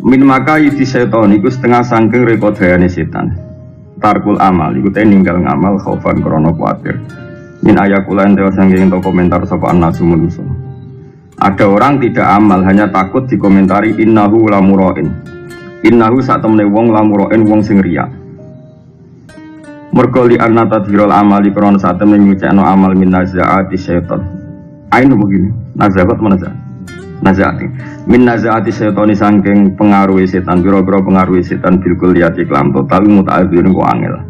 Min maka yudi setan iku setengah sangking rekodayane setan. Tarkul amal iku te ninggal ngamal khaufan krana kuwatir. Min ayakulan dewa sangking to komentar sapa anasu manusa. Ada orang tidak amal hanya takut dikomentari innahu lamurain. Innahu sak temene wong lamurain wong sing riya. Mergo li anna tadhirul amali krana sak temene nyucikno amal min nazaati syaitan. Ainu begini, nazaat mana nazaat? Nazaati. Min nazaati syaitani saking pengaruhi setan, pira-pira pengaruhi setan bil kulliyati kelam total muta'adzirun ku angel.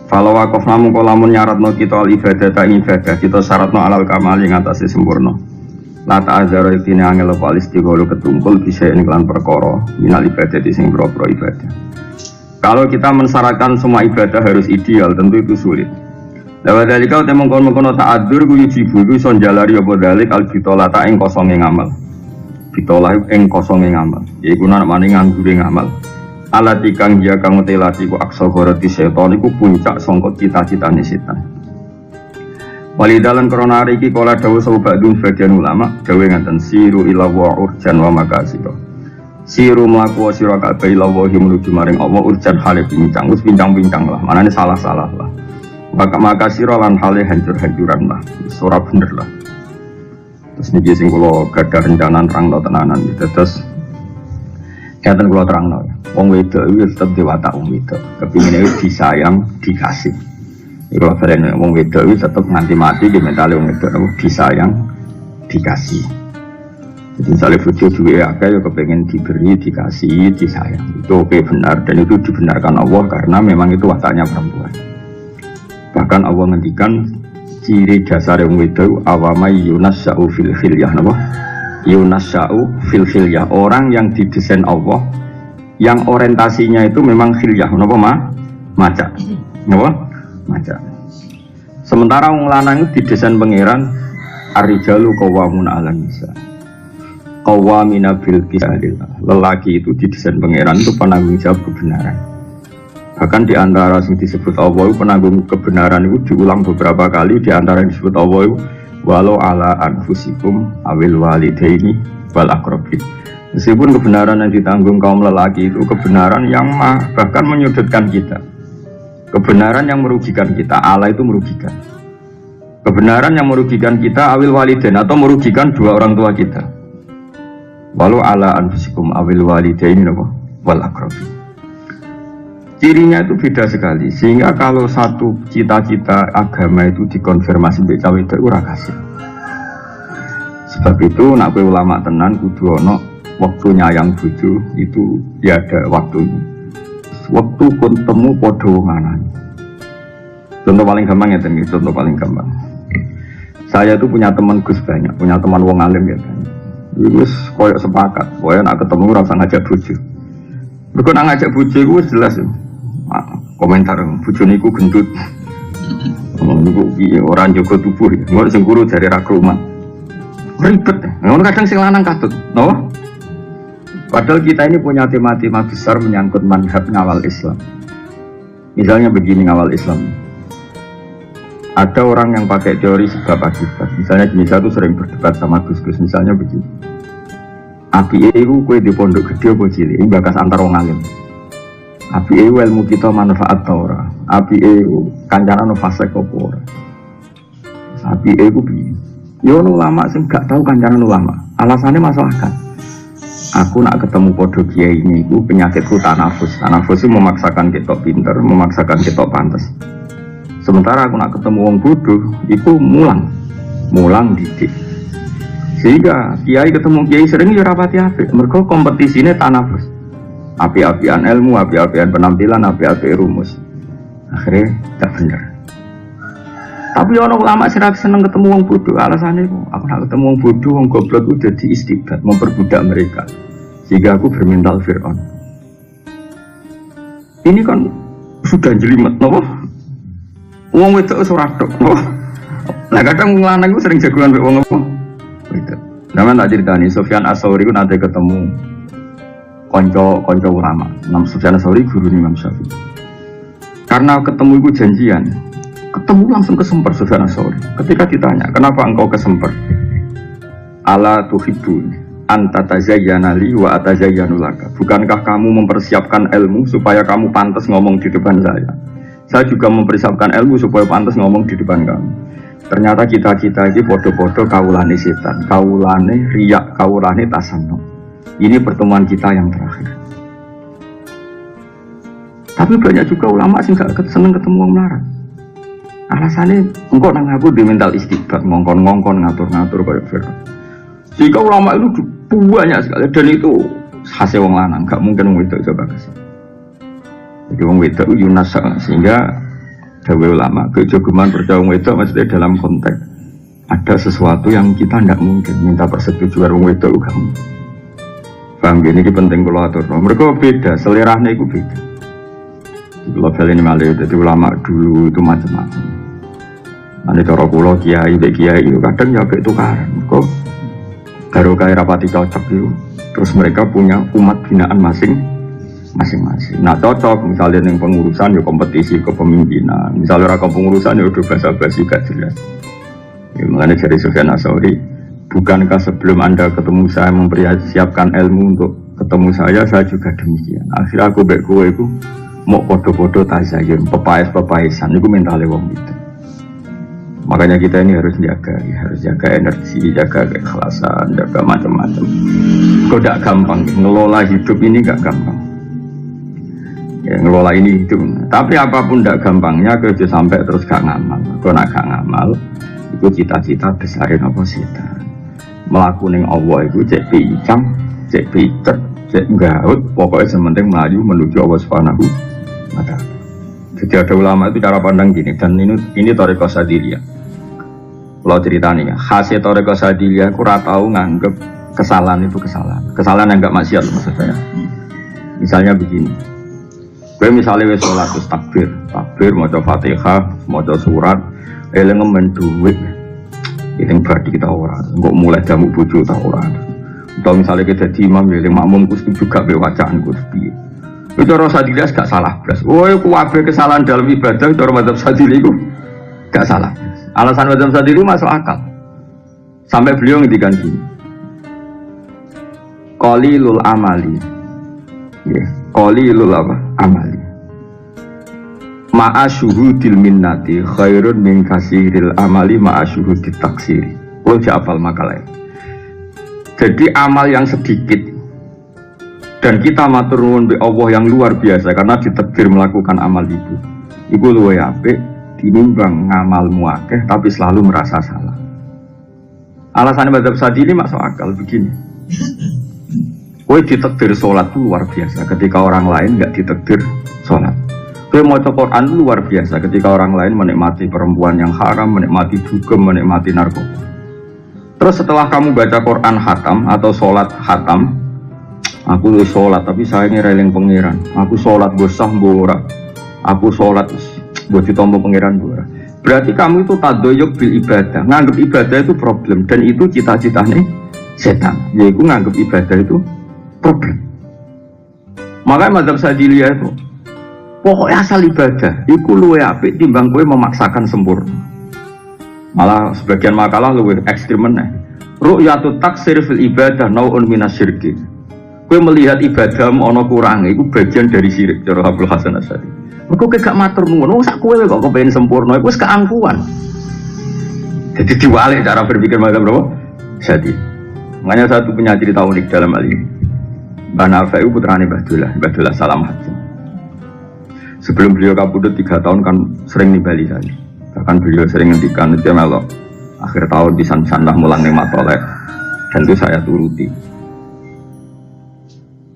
Falau waqaf namun kolamun nyaratno kita al ibadah ibadah kita syaratno alal kamali ngatasi sempurna. La ta'adzara iktine angel apa istigholo ketumpul bisa ini kelan perkara minal ibadah di sing pro ibadah. Kalau kita mensyaratkan semua ibadah harus ideal tentu itu sulit. Lewat dari kau temong kono ta'adzur ku yujibu ku son jalari apa dalik al bitola ta ing kosonge ngamal. Bitola ing kosonge ngamal. Iku nak maning nganggure ngamal. Alati kang dia kang telati ku aksa gorati setan iku puncak sangka cita-citane setan. Walidalan korona hari ini kola dawu sahabatun sebagian ulama dawe ngaten siru ila wa urjan wa makasiro siru melaku wa siru akabai ila wa menuju maring Allah urjan halih bincang us bincang-bincang lah mananya salah-salah lah makasiro lan halih hancur-hancuran lah surah bener lah terus ini sing kula gadah rencana terang tenanan gitu terus kaitan kula terang wong wedok itu tetap dewata wong wedok kepinginnya disayang dikasih. Kalau kalian wong wedok itu tetap nganti mati di mentale wong wedok disayang dikasih. Jadi misalnya bojo duwe akeh ya kepengen diberi, dikasih, disayang. Itu oke benar dan itu dibenarkan Allah karena memang itu wataknya perempuan. Bahkan Allah ngendikan ciri dasar wong wedok awamai yunasya'u fil khilyah napa? Yunasya'u fil khilyah, orang yang didesain Allah yang orientasinya itu memang khilyah napa maca. Napa? Macam. Sementara wong lanang itu didesain pangeran ar-rijalu qawwamuna 'alan nisa. Qawwamina bil qisalillah. Lelaki itu didesain pangeran itu penanggung jawab kebenaran. Bahkan di antara yang disebut Allah itu penanggung kebenaran itu diulang beberapa kali di antara yang disebut Allah itu walau ala anfusikum awil walidaini wal aqrabin. Meskipun kebenaran yang ditanggung kaum lelaki itu kebenaran yang bahkan menyudutkan kita. Kebenaran yang merugikan kita, Allah itu merugikan. Kebenaran yang merugikan kita awil walidain atau merugikan dua orang tua kita. Walau ala anfusikum awil walidain wal aqrabin. Cirinya itu beda sekali. Sehingga kalau satu cita-cita agama itu dikonfirmasi mbek cawe itu ora kasil. Sebab itu nak kowe ulama tenan kudu ana waktu nyayang bojo itu ya ada waktunya. Waktu pun temu podo mana. Contoh paling gampang ya tenggi, contoh paling gampang. Saya tuh punya teman Gus banyak, punya teman wong alim ya banyak. Gus koyok sepakat, koyok nak ketemu rasa ngajak bojo. Mereka nak ngajak bojo gue jelas ya. Komentar bojo niku gendut. Niku orang Joko tubuh, nggak sengkuru dari rakruman. Ribet, nggak kadang sing lanang katut, no? Padahal kita ini punya tema-tema besar menyangkut manhaj ngawal Islam. Misalnya begini ngawal Islam. Ada orang yang pakai teori sebab akibat. Misalnya jenis satu sering berdebat sama Gus-Gus. Misalnya begini. Api itu kue di pondok gede apa cilik. Ini bakas antar wong alim. Api itu ilmu kita manfaat ta ora. Api itu kancanan fasek apa ora. Api itu begini. Yo ulama sing gak tahu kancanan ulama. Alasannya masalah kan. Aku nak ketemu podo kiai ini, aku penyakitku tanafus. Tanafus itu memaksakan kita pinter, memaksakan kita pantas. Sementara aku nak ketemu wong bodoh, itu mulang didik. Sehingga kiai ketemu kiai sering ya rapati apik. Mergo kompetisine tanafus. Api-apian ilmu, api-apian penampilan, api-api rumus. Akhirnya tak benar. Tapi orang ulama sih seneng ketemu wong bodoh. Alasannya aku nak ketemu wong bodoh, wong goblok itu jadi istibad, memperbudak mereka. Sehingga aku bermental Fir'aun. Ini kan sudah jelimet, nopo? Wong wedok ora tok, nopo? Nah kadang wong lanang itu sering jagoan wong apa? Wedok. Namanya tak ceritani, Sufyan As-Tsauri itu nanti ketemu konco ulama. Imam Sufyan As-Tsauri guru Imam Syafi'i. Karena ketemu itu janjian. Ketemu langsung kesemper Sufyan As-Tsauri. Ketika ditanya, kenapa engkau kesemper? Ala tuhibbun. anta tazayyana li wa atazayyanu laka. Bukankah kamu mempersiapkan ilmu supaya kamu pantas ngomong di depan saya? Saya juga mempersiapkan ilmu supaya pantas ngomong di depan kamu. Ternyata kita ini bodoh-bodoh kaulane setan, kaulane riak, kaulane tasanno. Ini pertemuan kita yang terakhir. Tapi banyak juga ulama sih gak seneng ketemu orang melarat. Alasannya engkau nang aku di mental istiqbat, ngongkon ngatur kayak Fir'aun. Jika ulama itu banyak sekali dan itu hasil wong lanang, gak mungkin wong wedok coba kesal. Jadi wong wedok Yunus sehingga dawe ulama kejogeman percaya wong wedok maksudnya dalam konteks ada sesuatu yang kita tidak mungkin minta persetujuan wong wedok kamu. Paham gini penting kalau atur. Mereka beda, selerahnya itu beda. Kalau kalian ini malah jadi ulama dulu itu macam-macam. Nanti cara kulo kiai itu kadang ya kayak tukaran. Kok baru kayak rapati cocok itu. Terus mereka punya umat binaan masing-masing. Nah cocok misalnya yang pengurusan ya kompetisi kepemimpinan. Misalnya orang pengurusan ya udah basa-basi gak jelas. Ya, makanya dari Sufyan Ats-Tsauri, bukankah sebelum anda ketemu saya mempersiapkan ilmu untuk ketemu saya juga demikian. Akhirnya aku baik kowe itu mau podo-podo tazayyun, pepaes-pepaesan itu mentalnya wong itu. Makanya kita ini harus jaga energi, jaga keikhlasan, jaga macam-macam. Kok tidak gampang, ngelola hidup ini gak gampang. Ya, ngelola ini hidup. Tapi apapun tidak gampangnya, kerja sampai terus gak ngamal. Kalau nak gak ngamal, itu cita-cita besarin apa setan. Melakukan Allah itu cek pincang, cek picer, cek gaut, pokoknya sementing melaju menuju Allah Subhanahu wa ta'ala. Jadi ada ulama itu cara pandang gini, dan ini Thariqah Sadiliyah. Kalau ceritanya, khasnya Thariqah Sadiliyah aku tahu nganggep kesalahan itu kesalahan yang enggak maksiat maksud saya. Misalnya begini, gue misalnya wes sholat terus takbir, maca Fatihah, maca surat, eleng menduit, itu berarti kita orang, nggak mulai jamu bojo tak orang. Atau misalnya kita jadi imam, ya makmum juga bewacaan kusti. Itu cara Sadiliyah gak salah belas. Oh, kuwabe kesalahan dalam ibadah cara mazhab Sadiliyah itu gak salah. Alasan mazhab Sadiliyah masuk akal. Sampai beliau ngendikan gini. Qalilul amali. Ya, qalilul amali. Ma'a syuhudil minnati khairun min kasiril amali ma'a syuhudit taksiri. Oh, hafal makalahnya. Jadi amal yang sedikit dan kita matur nuwun be Allah yang luar biasa karena ditakdir melakukan amal itu. Iku luwih apik tinimbang ngamalmu akeh tapi selalu merasa salah. Alasan mazhab Sadili masuk akal begini. Kowe ditakdir sholat itu luar biasa ketika orang lain enggak ditakdir sholat. Kowe maca Quran luar biasa ketika orang lain menikmati perempuan yang haram, menikmati dugem, menikmati narkoba. Terus setelah kamu baca Quran khatam atau sholat khatam, aku lu sholat tapi saya ngereling pangeran. Aku sholat gue sah bora. Aku sholat gue ditompo pangeran bora. Berarti kamu itu tadoyuk bil ibadah. Nganggep ibadah itu problem dan itu cita-citanya setan. Yaitu nganggep ibadah itu problem. Makanya mazhab Sadiliyah itu pokoknya asal ibadah. Iku luwe apik timbang gue memaksakan sempurna. Malah sebagian makalah lebih ekstrim meneh. Ru'yatut taksir fil ibadah nau'un minasyirki. Kowe melihat ibadahmu ana kurange iku bagian dari syirik cara Abdul Hasan Asy'ari. Mergo gak matur nuwun, sak kowe kok kepengin sempurna iku wis keangkuhan. Jadi diwalik cara berpikir macam berapa? Jadi. Makanya satu punya cerita unik dalam hal ini. Mbah Nafi itu putrane Mbah Dullah Salamat. Sebelum beliau kabudut 3 tahun kan sering nimbali saya. Bahkan beliau sering ngendikan dia melok akhir tahun di sana mulang nikmat oleh dan itu saya turuti.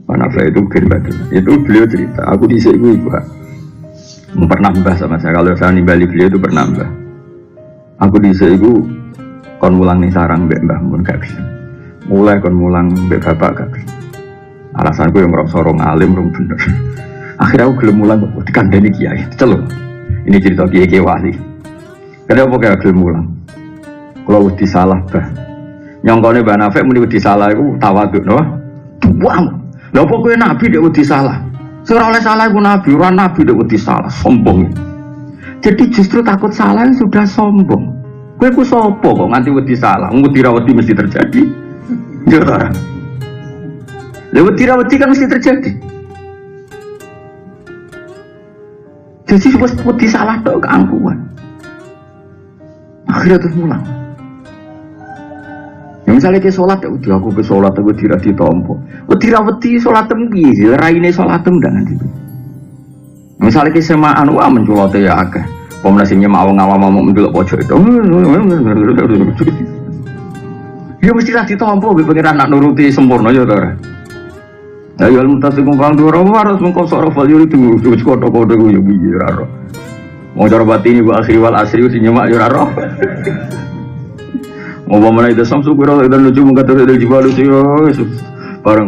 Mana saya itu berbeda. Itu beliau cerita. Aku di sini juga pernah membahas sama saya. Kalau saya nimbali beliau itu pernah mbah. Aku di sini kon mulang nih sarang mbah pun gak bisa. Mulai kon mulang mbak bapak gak bisa. Alasanku yang merasa orang alim orang bener. Akhirnya aku gelem mulang kok dikandani kiai. Celuk. Ini cerita kiai wali. Kenapa kayak gelem mulang? Kalau wedi salah bah. Nyongkone Mbak Nafek muni wedi salah iku tawaduk no. Buang. Lha apa kowe nabi nek wedi salah? Sing ora oleh salah iku nabi, ora nabi nek wedi salah, sombong. Jadi justru takut salah sudah sombong. Kowe ku sapa kok nganti wedi salah? Wedi ra wedi mesti terjadi. Ya ora. Lewat wedi kan mesti terjadi. Jadi wedi salah tok keangkuhan. Akhirnya terus mulang. Ya misalnya ke sholat ya udah aku ke sholat aku tidak ditompo. Wedi sholatem piye? Raine sholatem ndak nanti. Misalnya ke semaan wah mencolot ya akeh. Pemenasinya mau ngawam mau mendelok pojok itu. Ya mesti lah ditompo be pengiran nak nuruti sempurna ya ta. Lah ya mutasi kumpang dua harus mengkosok rafal yo itu wis kode-kode yo piye ra ro. Mau cara batini wa akhir wal asri sing nyemak yo ra ro. Mau mana itu Samsu kira dan lucu mengatakan dari Jibalu sih bareng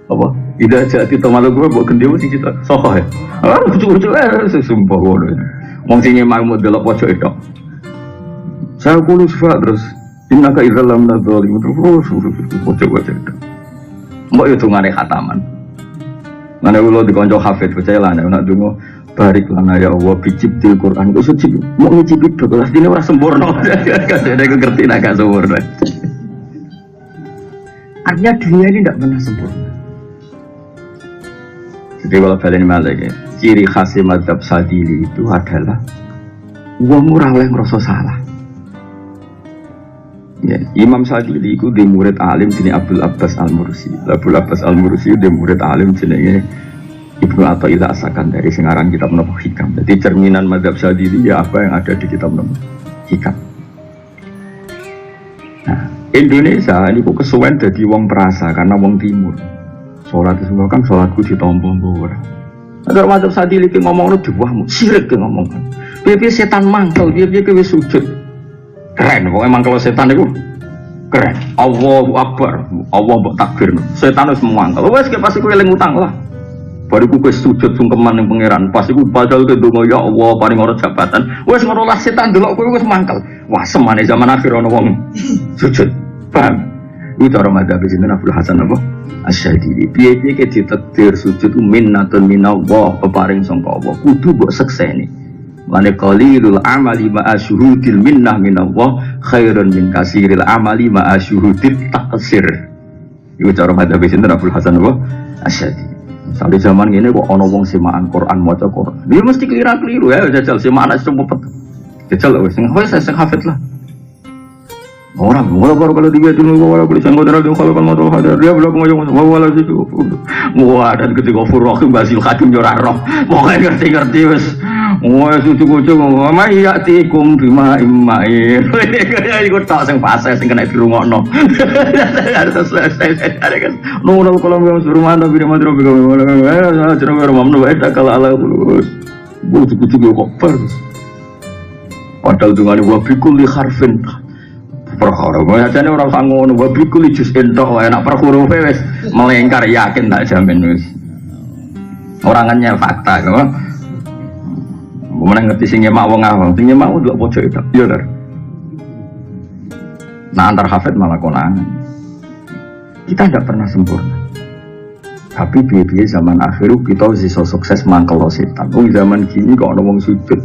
apa tidak jadi teman gue buat kendia sih kita sokoh ya lucu sumpah gue mau sini mau delok pojok itu saya kulus terus innaka idzal lam nadzalim terus pojok itu mbok itu ngane khataman mana ulo dikonco hafid percaya lah nak dungo barik lana ya Allah biciptil Quran itu suci mau ngicipit dong kelas ini orang sempurna kadang aku ngerti agak sempurna artinya dunia ini tidak pernah sempurna jadi kalau kalian malah ya ciri khas mazhab Sadili itu adalah uang murah oleh merasa salah ya, Imam Sadili itu di murid alim jenis Abdul Abbas Al-Mursi Abdul Abbas Al-Mursi di murid alim jenis Ibnu Athaillah asakan dari singaran kitab Nabu Hikam. Jadi cerminan mazhab Sadili ya apa yang ada di kitab Nabu Hikam. Nah, Indonesia ini kok kesuwen jadi wong perasa karena wong timur. Sholat itu kan sholatku ditompo ora. Agar mazhab Sadili ki ngomong lu diwahmu, sirik ki ngomong. Piye setan mangkel, piye ki wis sujud. Keren, kok emang kalau setan itu keren. Allahu Akbar, Allah mbok takbir. Setan wis mangkel. Wes ki pasti kowe eling utang lah. Baru ku sujud sungkeman yang pangeran pas iku padahal ke donga ya Allah paring ora jabatan wis ngono lah setan delok kowe wis mangkel wah semane zaman akhir ana wong sujud paham itu cara mazhab sinten Abdul Hasan apa Asy-Syadzili piye-piye ke ditakdir sujud minnatun minallah peparing sangka Allah kudu mbok sekseni mane qalilul amali ma'a syuhudil minnah minallah khairun min kasiril amali ma'a syuhudit taqsir itu cara mazhab sinten Abdul Hasan apa Asy-Syadzili. Sampai zaman ini kok ono wong semaan Quran maca Quran. Dia mesti keliru ya jajal semaan aja cepet. Jajal wis sing hafid lah. Orang kalau dia dulu wala boleh sanggo darah kalau motor hadar dia belum ngomong wala situ. Wah dan ketika Furrahim Basil Khadim yo ora roh. Pokoke ngerti-ngerti wis. Wes cucu-cucu ngomong yatikum bima immain. Iku tok sing fase sing kena dirungokno. Nuno kalau yang suruh mana bina madro bina cerita rumah ada kalau ala terus. Cucu-cucu kok pers. Padahal dengan wabikul li harfin perkara bacane ora usah ngono wabikul li juz entok enak per huruf wis melengkar yakin tak jamin wis orangannya fakta kok kemudian ngerti sing nyemak wong awam sing nyemak ndelok pojok itu iya lho nah antar hafid malah konangan kita tidak pernah sempurna tapi biaya zaman akhir kita bisa sukses mangkel setan zaman gini kok ada wong sujud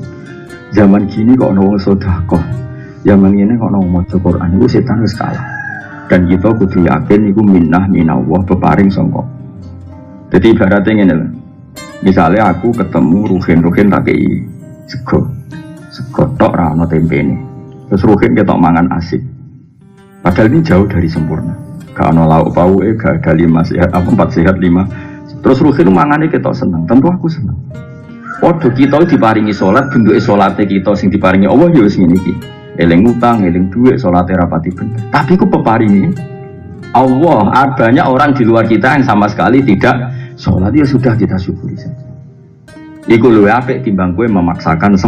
zaman gini kok ada wong sedekah zaman ini kok mau maca Quran itu setan wis kalah dan kita kudu yakin iku minnah minallah peparing sangka. Jadi ibaratnya ngene lho. Misalnya aku ketemu Ruhin tak kei sego tok ra ono tempene. Terus Ruhin ketok mangan asik. Padahal ini jauh dari sempurna. Gak ono lauk pauke, gak ada 5 sehat, 4 sehat 5. Terus Ruhin mangane ketok seneng, tentu aku seneng. Waduh kita diparingi sholat, bentuke sholate kita sing diparingi Allah ya wis ngene iki. Eling utang, eling duit, sholate rapati bener. Tapi ku peparingi Allah, banyak orang di luar kita yang sama sekali tidak sholat, ya sudah kita syukuri saja. Iku luwih apik timbang kowe memaksakan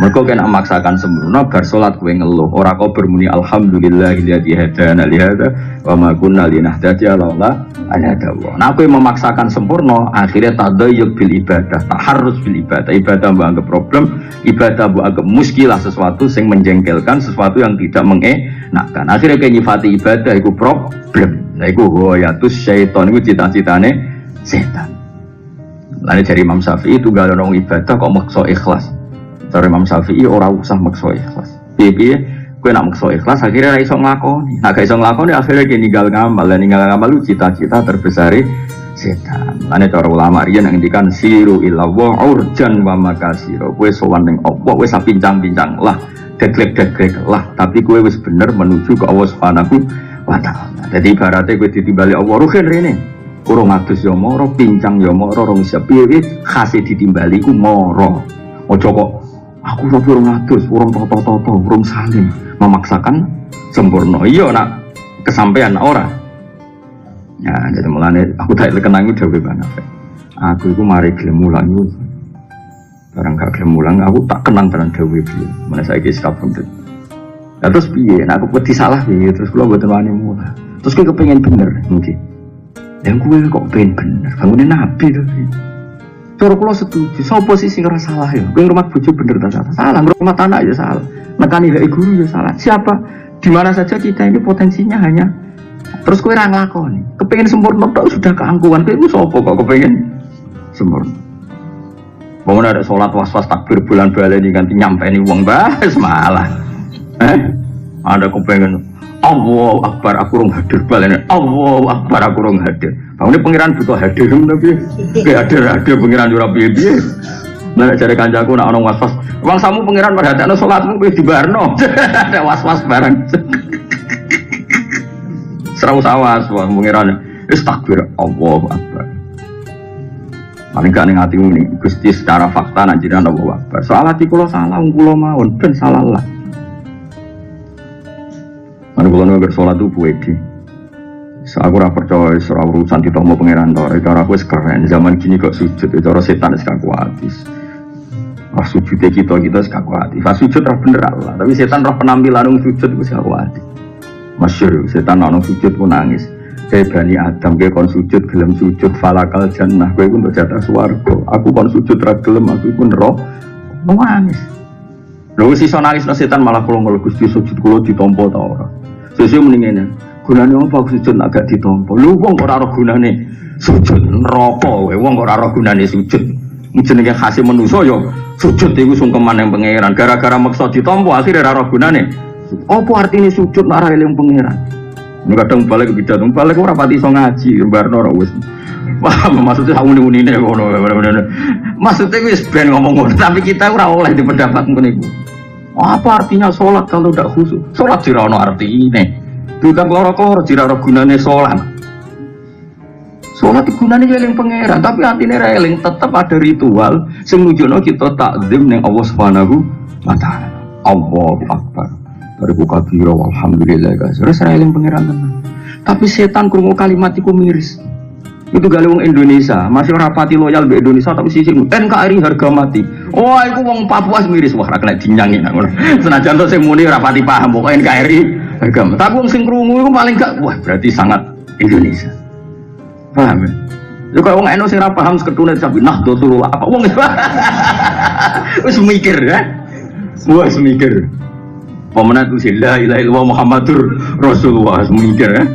mergo kena memaksakan sempurna bar sholat kowe ngeluh. Ora kok bermuni alhamdulillahilladzi hadana li hadza wa ma kunna linahtadiya laula an hadallah. Nah kowe memaksakan sempurna akhirnya tadayyub bil ibadah, taharruz bil ibadah. Ibadah mbok anggap problem, ibadah mbok anggap muskilah sesuatu yang menjengkelkan, sesuatu yang tidak mengenakkan. Akhirnya kowe nyifati ibadah iku problem. Lah iku hoyatus syaitan iku cita-citane setan. Lalu dari Imam Syafi'i itu gak ada orang ibadah kok maksa ikhlas. Dari Imam Syafi'i orang usah maksa ikhlas. Piye Kowe nak maksa ikhlas akhirnya ra iso nglakoni. Nek gak iso nglakoni akhirnya ki ninggal ngamal. Lah ninggal ngamal lu cita-cita terbesar setan. Lane cara ulama riyen ngendikan siru ila wa urjan wa makasiro. Kowe sowan ning Allah wis pincang-pincang lah, deglek-deglek lah, tapi kowe wis bener menuju ke Allah Subhanahu wa taala. Dadi ibarate kowe ditimbali Allah ruhin rene. Urung adus ya moro, pincang ya moro, rong siap piye khase ditimbali ku moro. Ojo kok aku tapi urung adus, urung toto-toto, urung salim, memaksakan sempurna. Iya nak kesampaian ora. Ya, jadi mulane aku tak kenang itu dhewe banget. Aku itu mari gelem mulang itu. Barang gak gelem mulang aku tak kenang tenan dhewe piye. Mana saiki sikap penting. Lah terus piye? Nek aku wedi salah piye? Terus kula mboten wani mulang. Terus kowe kepengin bener nggih. Yang gue kok pengen bener, bangunin nabi tuh. Cara kula setuju, sapa sih sing ora salah ya? Kowe rumah bojo bener ta salah? Salah, rumah anak ya salah. Nekani hak guru ya salah. Siapa? Di mana saja kita ini potensinya hanya terus kowe ora nglakoni. Kepengin sempurna tok sudah keangkuhan. Kowe sapa kok kepengin sempurna? Bangun ada sholat was-was takbir bulan baleni ganti nyampeni wong bahas malah. Ada kepengin Allahu Akbar aku rong hadir balene. Allahu Akbar aku rong hadir. Bangunnya pangeran butuh hadir tapi hadir pangeran ora piye-piye. Nek jare kancaku nek ana was-was, wong samu pangeran perhatekno salatmu kowe dibarno. Ada was-was bareng. Serau sawas wong pangeran wis takbir Allahu Akbar. Paling gak ning atimu ini Gusti secara fakta nek jenengan Allahu Akbar. Soal ati kula salah kula mawon ben salah lah. Mana kalau nggak bersolat tuh puedi. Aku ora percaya soal urusan ditompo pangeran tor. Cara aku keren. Zaman kini kok sujud. Cara setan sekarang kuatis. Sujudnya kita sekarang kuatis. Sujud roh bener Allah. Tapi setan roh penampilan sujud itu sekarang kuatis. Masyur setan nong sujud pun nangis. Kayak Bani Adam kayak kon sujud gelem sujud falakal jannah. Gue pun berjata swarga. Aku kon sujud ra gelem aku pun roh nangis. Lalu sisa nangis setan malah kalau ngelugus di sujud kulo ditompo tau ora. Sesuai mendingannya, gunanya apa sujud agak ditompo. Lu wong ora roh gunane sujud neraka, wong ora roh gunane sujud. Jenenge khase manusa yo sujud iku sungkeman yang pangeran. Gara-gara maksa ditompo akhirnya ora roh gunane. Apa artine sujud nek ora eling pangeran? Nek kadang balik pidato, balik ora pati iso ngaji, barno ora wis. Wah, maksudnya aku uni-unine ngono. Maksudnya wis ben ngomong ngono, tapi kita ora oleh di pendapat ngono iku. Apa artinya sholat kalau tidak khusyuk? Sholat tidak ada artinya. Tidak loro-loro tidak ada gunanya sholat. Sholat gunanya eling pangeran, tapi artinya eling tetap ada ritual. Semujudnya kita takzim dengan Allah Subhanahu wa taala. Allahu Akbar. Bariku kabira walhamdulillah guys. Terus eling pangeran tenan. Tapi setan krungu kalimat iku miris. Itu galung Indonesia, masih rapati loyal be Indonesia tapi sisi NKRI harga mati. Oh, aku wong Papua miris wah ra kena dinyangin ngono. Senajan to sing muni rapati paham pokoke NKRI harga mati. Tapi wong sing krungu iku paling gak wah berarti sangat Indonesia. Paham ya? Yo kok wong eno sing ra paham seketune sampe Nahdlatul apa wong wis mikir ya. Wis mikir. Pemenang itu la ilaha illallah Muhammadur Rasulullah mikir ya.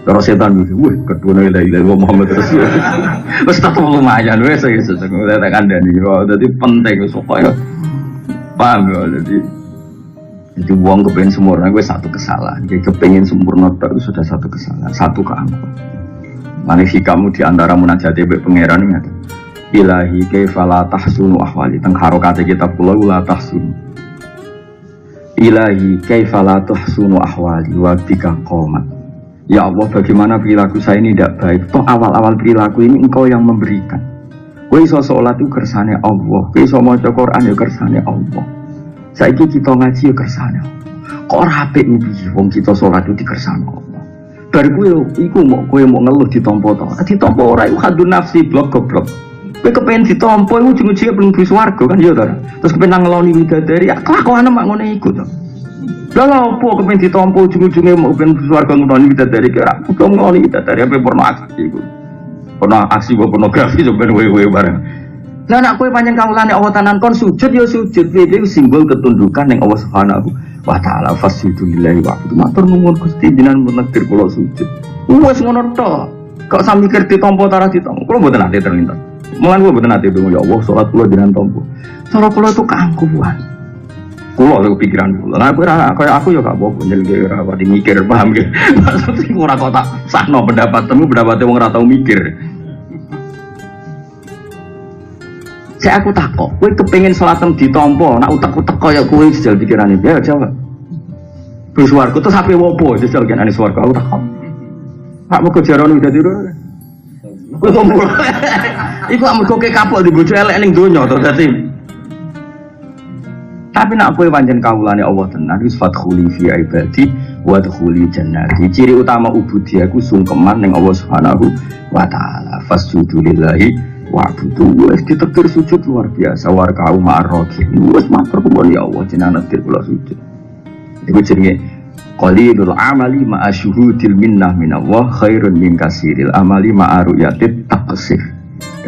Kalau setan itu, wah kedua la ilaha illallah Muhammad Rasulullah. Wes tak lumayan, wes saya sesuatu saya tak ada nih. Jadi penting supaya paham ya. Jadi uang kepengen sempurna, gue satu kesalahan. Jadi kepengen sempurna itu sudah satu kesalahan, satu keangkuhan. Manusia kamu di antara munajat ibu pangeran ini. Ilahi kaifala tahsunu ahwali. Teng harokate kitab kula la tahsunu. Ilahi kaifala tahsunu ahwali wa bika qomat. Ya Allah, bagaimana perilaku saya ini tidak baik. Toh awal-awal perilaku ini engkau yang memberikan. Kowe iso salat itu kersane Allah. Kowe iso maca Quran ya kersane Allah. Saiki kita ngaji ya kersane Allah. Kok ora apik piye wong kita salat itu dikersane Allah. Bar kowe iku kowe mau ngeluh ditampa to. Ditampa ora iku hadun nafsi blok goblok. Kowe kepen ditampa iku ujung-ujunge mlebu swarga kan ya to. Terus kepen ngeloni widadari, kelakuane mak ngene iku to. Lah opo kepen ditampa ujung-ujunge mau ben swarga ngeloni widadari kira. Kudu ngeloni widadari ape porno aksi iku. Porno aksi pornografi so ben wewe bareng. Lah nek kowe pancen kawulane Allah tanan kon sujud ya sujud, iki simbol ketundukan ning Allah Subhanahu wa taala. Fasjudu lillahi wa abdu. Matur nuwun Gusti jenengan menekdir kula sujud. Wes ngono tok. Kok sami mikir ditampa ta ditampa. Kula mboten ate terlintas. Mulan kula mboten ate donga ya Allah salat kula jenengan tampa. Cara kula itu keangkuhan. Kulo lho pikiran kulo. Lah aku ya gak apa-apa njelke ora pati mikir paham ge. Maksud ora kok tak sahno pendapatmu pendapate wong ora tau mikir. Saya aku takok, kowe kepengin salatem ditampa, nak utek-utek kaya kowe jajal pikirane. Ya jawab. Wis swarga terus ape wopo jajal kenane swarga aku takok. Pak mugo jarane dadi lho. Kowe kok mulai. Iku amarga kowe kapok di bojo elek ning donya to dadi. Tapi nak kowe pancen kawulane Allah tenan wis fadkhuli fi ibadi wa dkhuli jannati. Ciri utama ubudiyah ku sungkeman ning Allah Subhanahu wa taala. Fasjudu lillahi wa'budu. Wis ditektir sujud luar biasa warka'u ma'arraqin. Wis matur kemawon ya Allah jenengan tektir kula sujud. Iku jenenge qalilul amali ma'a syuhudil minnah minallah khairun min kasiril amali ma'a ru'yatit taqsir.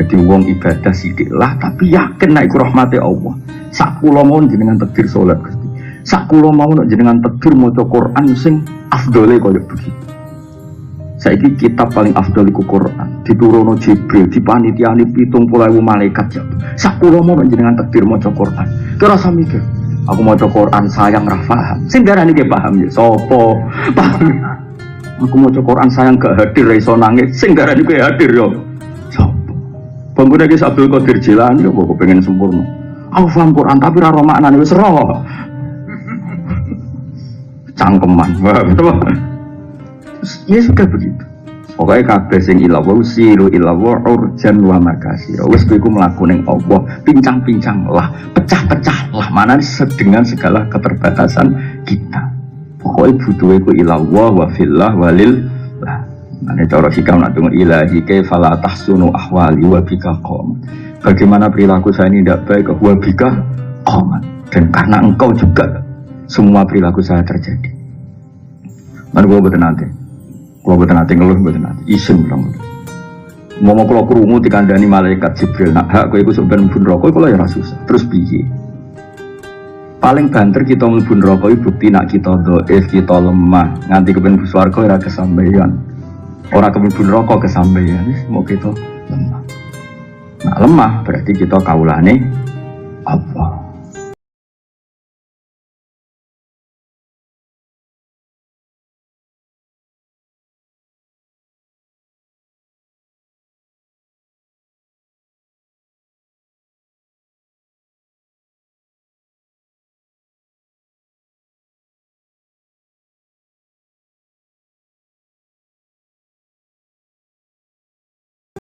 Jadi wong ibadah sithik lah tapi yakin nek iku rahmate Allah. Sak kula mawon jenengan takdir salat Gusti. Sak kula mawon jenengan takdir maca Quran sing afdole kaya begitu. Saiki kitab paling afdol iku Quran. Diturunno Jibril, dipanitiani 70.000 malaikat. Sak kula mawon jenengan takdir maca Quran. Kira rasa mikir, aku maca Quran sayang ra paham. Sing darani ge paham ya sapa? Paham. Aku maca Quran sayang gak hadir ra iso nangis. Sing darani kowe hadir yo. Sapa? Pengguna ki Abdul Qadir Jilani kok pengen sempurna. Aku paham Quran tapi ora maknane wis roh. Cangkeman. Betul. Ya sudah begitu. Pokoknya kabeh sing ilawa siru ilawa urjan wa makasir. Wis kowe iku mlaku ning Allah, pincang-pincang lah, pecah-pecah lah mana dengan segala keterbatasan kita. Pokoknya butuhe ku ilawa wa fillah walil lah. Mane cara sikam nak tunggu ilahi kaifa la tahsunu ahwali wa bika qom. Bagaimana perilaku saya ini tidak baik, wabika qoman, dan karena engkau juga semua perilaku saya terjadi. Mana gua betul nanti ngeluh betul nanti, isim dong. Mau kalau kerungu dikandani malaikat Jibril, nak hak kau ikut sebenarnya pun rokok, kalau ya susah. Terus piye? Paling banter kita melbun rokok, bukti nak kita doif, kita lemah, nganti kepen buswarko ora kesampaian. Orang kepen rokok kesampaian, mau kita lemah. Nah lemah berarti kita kaulane Allah.